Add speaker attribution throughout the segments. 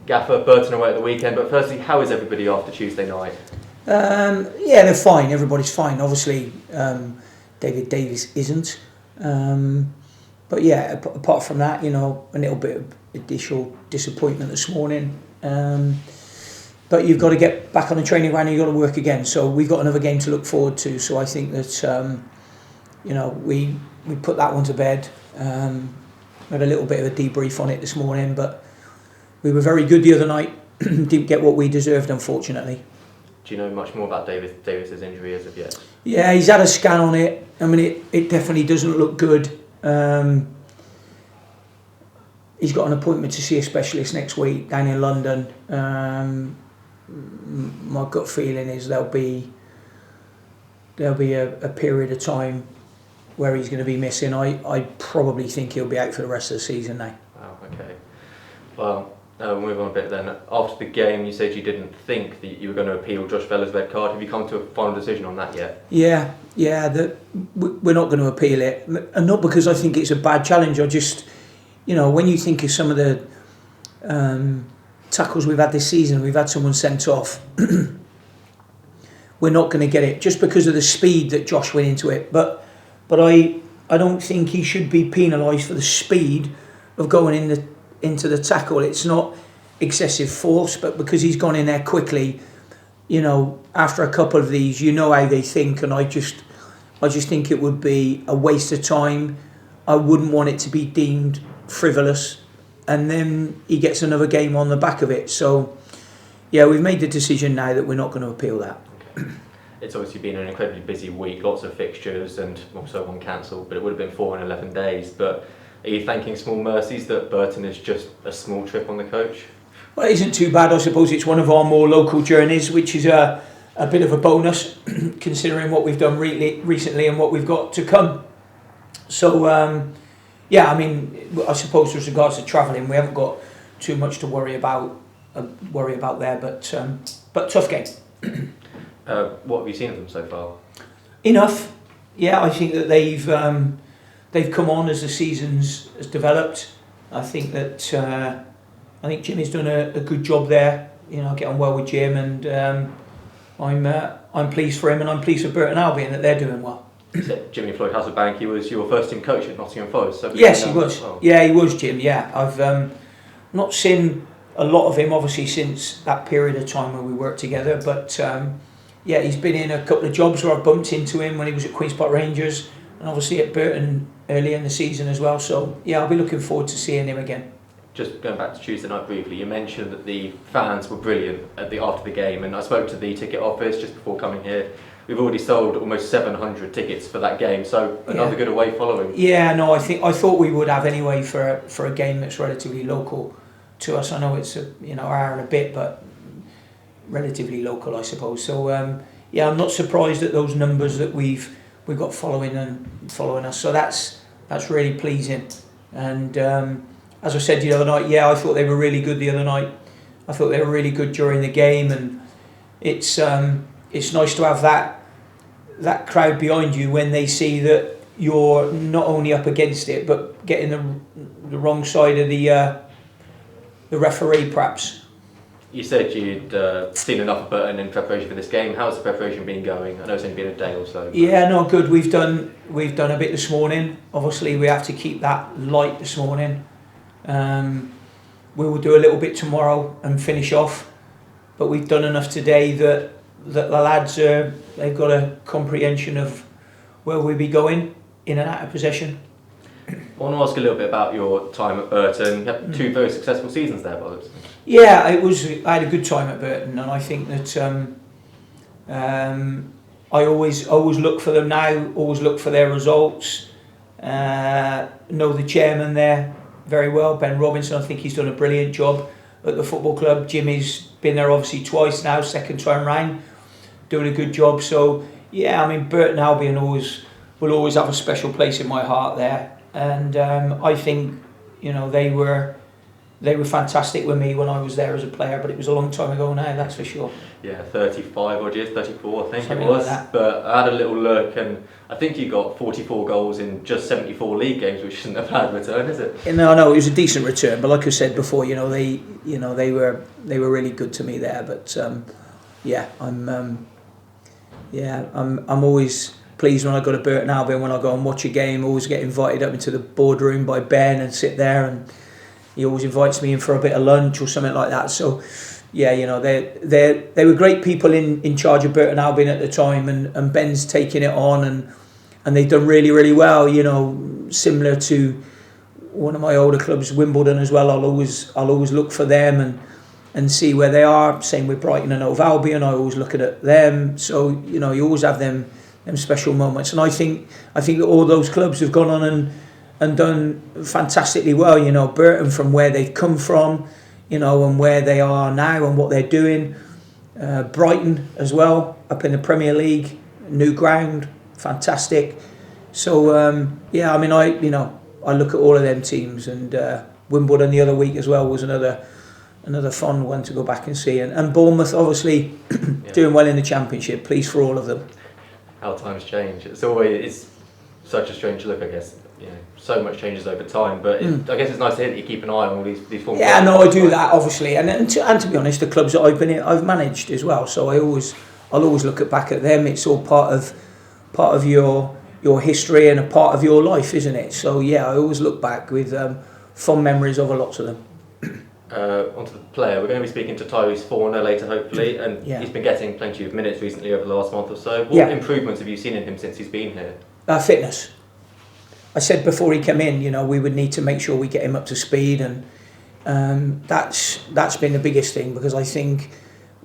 Speaker 1: Gaffer, Burton away at the weekend, but firstly, how is everybody after Tuesday night?
Speaker 2: Yeah, they're fine. Everybody's fine. Obviously, David Davies isn't. But yeah, apart from that, a little bit of additional disappointment this morning. But you've got to get back on the training ground and you've got to work again. So we've got another game to look forward to. So I think that, we put that one to bed. Had a little bit of a debrief on it this morning, but we were very good the other night. Didn't get what we deserved, unfortunately.
Speaker 1: Do you know much more about Davis's injury as of yet?
Speaker 2: Yeah, he's had a scan on it. I mean, it definitely doesn't look good. He's got an appointment to see a specialist next week down in London. My gut feeling is there'll be a period of time where he's going to be missing. I probably think he'll be out for the rest of the season now.
Speaker 1: Wow, okay. Well, we'll move on a bit then. After the game, you said you didn't think that you were going to appeal Josh Vella's red card. Have you come to a final decision on that yet?
Speaker 2: Yeah, we're not going to appeal it. And not because I think it's a bad challenge. I just, when you think of some of the tackles we've had this season, we've had someone sent off. We're not going to get it just because of the speed that Josh went into it. But I don't think he should be penalised for the speed of going into the tackle. It's not excessive force, but because he's gone in there quickly, after a couple of these, how they think, and I just think it would be a waste of time. I wouldn't want it to be deemed frivolous, and then he gets another game on the back of it. So, yeah, we've made the decision now that we're not going to appeal that.
Speaker 1: Okay. It's obviously been an incredibly busy week, lots of fixtures and also one cancelled, but it would have been 4 in 11 days. But are you thanking small mercies that Burton is just a small trip on the coach?
Speaker 2: Well, it isn't too bad. I suppose it's one of our more local journeys, which is a bit of a bonus considering what we've done recently and what we've got to come. So, I suppose with regards to travelling, we haven't got too much to worry about there, but tough game.
Speaker 1: What have you seen of them so far?
Speaker 2: Enough. Yeah, I think that they've come on as the season's has developed. I think that Jimmy's done a good job there. Get on well with Jim, and I'm pleased for him, and I'm pleased for Burton Albion that they're doing well.
Speaker 1: Jimmy Floyd Hasselbank, he was your first team coach at Nottingham Forest. So
Speaker 2: yes, he was. Well. Yeah, he was, Jim. Yeah, I've not seen a lot of him obviously since that period of time when we worked together, but he's been in a couple of jobs where I bumped into him when he was at Queen's Park Rangers, and obviously at Burton early in the season as well. So yeah, I'll be looking forward to seeing him again.
Speaker 1: Just going back to Tuesday night briefly, you mentioned that the fans were brilliant after the game, and I spoke to the ticket office just before coming here. We've already sold almost 700 tickets for that game, so another good away following. Yeah, no, I thought we would have anyway for a game that's relatively local to us. I know it's an hour and a bit, but relatively local, I suppose. So I'm not surprised at those numbers that we've got following us. So that's really pleasing. And as I said the other night, I thought they were really good the other night. I thought they were really good during the game, and it's nice to have that crowd behind you when they see that you're not only up against it but getting the wrong side of the referee, perhaps. You said you'd seen enough of Burton in preparation for this game. How's the preparation been going? I know it's only been a day or so. Yeah, no, good. We've done a bit this morning. Obviously, we have to keep that light this morning. We will do a little bit tomorrow and finish off. But we've done enough today that the lads they've got a comprehension of where we'll be going in and out of possession. I want to ask a little bit about your time at Burton. You had 2 very successful seasons there, Bob. Yeah, I had a good time at Burton, and I think that I always look for them now. Always look for their results. Know the chairman there very well, Ben Robinson. I think he's done a brilliant job at the football club. Jimmy's been there obviously twice now, second time round, doing a good job. So Burton Albion will always have a special place in my heart there. And I think they were
Speaker 2: they were fantastic with me when I was there as a player, but it was a long time ago now, that's for sure.
Speaker 1: Yeah, 35 odd years, 34 I think
Speaker 2: Something
Speaker 1: it was.
Speaker 2: like that.
Speaker 1: But I had a little look, and I think you got 44 goals in just 74 league games, which isn't a bad return, is it?
Speaker 2: No, it was a decent return. But like I said before, they were really good to me there. But I'm always pleased when I go to Burton Albion, when I go and watch a game. Always get invited up into the boardroom by Ben and sit there, and he always invites me in for a bit of lunch or something like that. So, yeah, they were great people in charge of Burton Albion at the time, and Ben's taking it on, and they've done really, really well. Similar to one of my older clubs, Wimbledon as well. I'll always look for them and see where they are. Same with Brighton and Hove Albion. I always look at them. So you always have them special moments, and I think that all those clubs have gone on and done fantastically well. Burton, from where they've come from, and where they are now and what they're doing. Brighton as well, up in the Premier League, new ground, fantastic. So I look at all of them teams, and Wimbledon the other week as well was another fun one to go back and see, and Bournemouth obviously doing well in the Championship. Pleased for all of them.
Speaker 1: How times change. It's such a strange look, I guess. So much changes over time, but I guess it's nice to hear that you keep an eye on all these form.
Speaker 2: Yeah, no, I do that obviously, and to be honest, the clubs that I've been in, I've managed as well. So I'll always look back at them. It's all part of your history and a part of your life, isn't it? So yeah, I always look back with fond memories of lots of them.
Speaker 1: Onto the player, we're going to be speaking to Tyrese Forner later, hopefully, and he's been getting plenty of minutes recently over the last month or so. What improvements have you seen in him since he's been here?
Speaker 2: Fitness. I said before he came in, we would need to make sure we get him up to speed, and that's been the biggest thing, because I think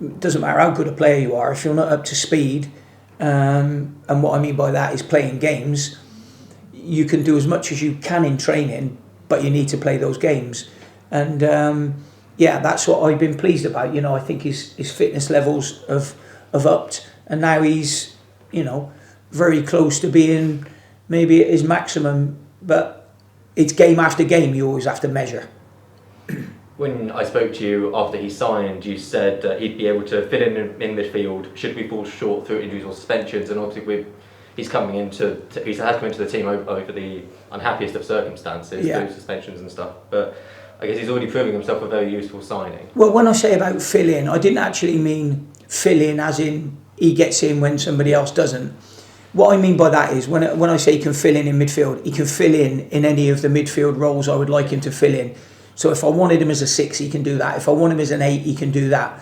Speaker 2: it doesn't matter how good a player you are, if you're not up to speed, and what I mean by that is playing games. You can do as much as you can in training, but you need to play those games, and that's what I've been pleased about. I think his fitness levels have upped, and now he's very close to being maybe at his maximum, but it's game after game you always have to measure.
Speaker 1: When I spoke to you after he signed, you said he'd be able to fit in midfield should we fall short through injuries or suspensions, and obviously he's come into the team over the unhappiest of circumstances, through suspensions and stuff, but I guess he's already proving himself a very useful signing.
Speaker 2: Well, when I say about fill in, I didn't actually mean fill in as in he gets in when somebody else doesn't. What I mean by that is when I say he can fill in midfield, he can fill in any of the midfield roles I would like him to fill in. So if I wanted him as a 6, he can do that. If I want him as an 8, he can do that.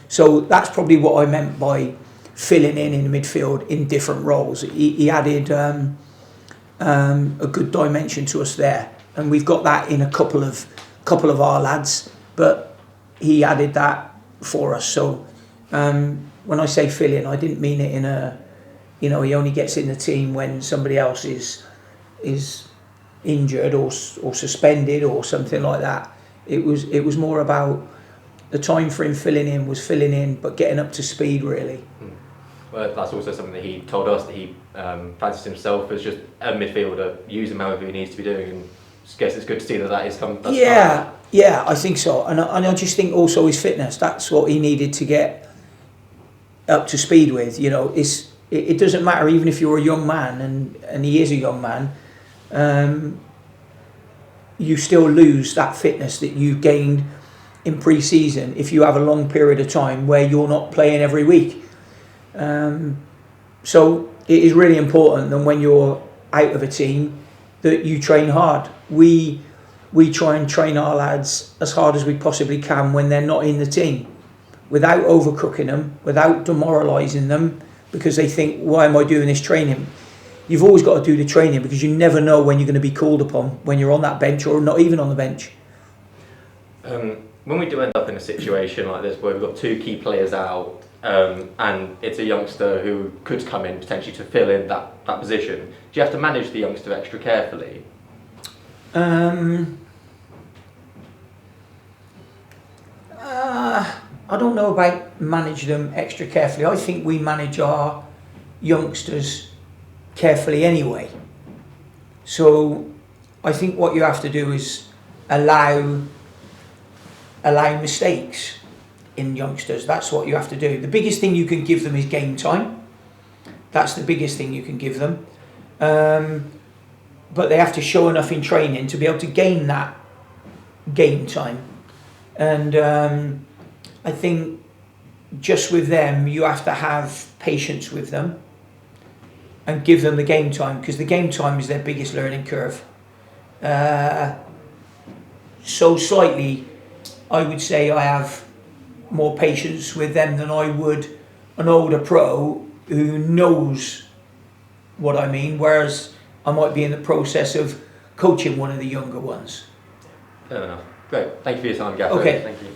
Speaker 2: So that's probably what I meant by filling in midfield in different roles. He added a good dimension to us there, and we've got that in a couple of our lads, but he added that for us. So when I say fill in, I didn't mean it in a he only gets in the team when somebody else is injured or suspended or something like that. It was more about the time for him filling in, but getting up to speed really.
Speaker 1: Well, that's also something that he told us, that he fancies himself as just a midfielder, use him however he needs to be doing, and I guess it's good to see that is come.
Speaker 2: Yeah, I think so, and I just think also his fitness. That's what he needed to get up to speed with. It doesn't matter, even if you're a young man, and he is a young man, you still lose that fitness that you gained in pre-season if you have a long period of time where you're not playing every week. So it is really important that when you're out of a team that you train hard. We try and train our lads as hard as we possibly can when they're not in the team, without overcooking them, without demoralising them, because they think, why am I doing this training? You've always got to do the training, because you never know when you're going to be called upon, when you're on that bench or not even on the bench.
Speaker 1: When we do end up in a situation like this where we've got 2 key players out, and it's a youngster who could come in potentially to fill in that position, do you have to manage the youngster extra carefully?
Speaker 2: I don't know about manage them extra carefully. I think we manage our youngsters carefully anyway. So I think what you have to do is allow allow mistakes in youngsters. That's what you have to do. The biggest thing you can give them is game time. That's the biggest thing you can give them. But they have to show enough in training to be able to gain that game time. And I think just with them, you have to have patience with them and give them the game time, because the game time is their biggest learning curve. So slightly, I would say I have more patience with them than I would an older pro who knows what I mean, whereas I might be in the process of coaching one of the younger ones.
Speaker 1: Fair enough. Great. Thank you for your time, Gaffer.
Speaker 2: Okay.
Speaker 1: Thank you.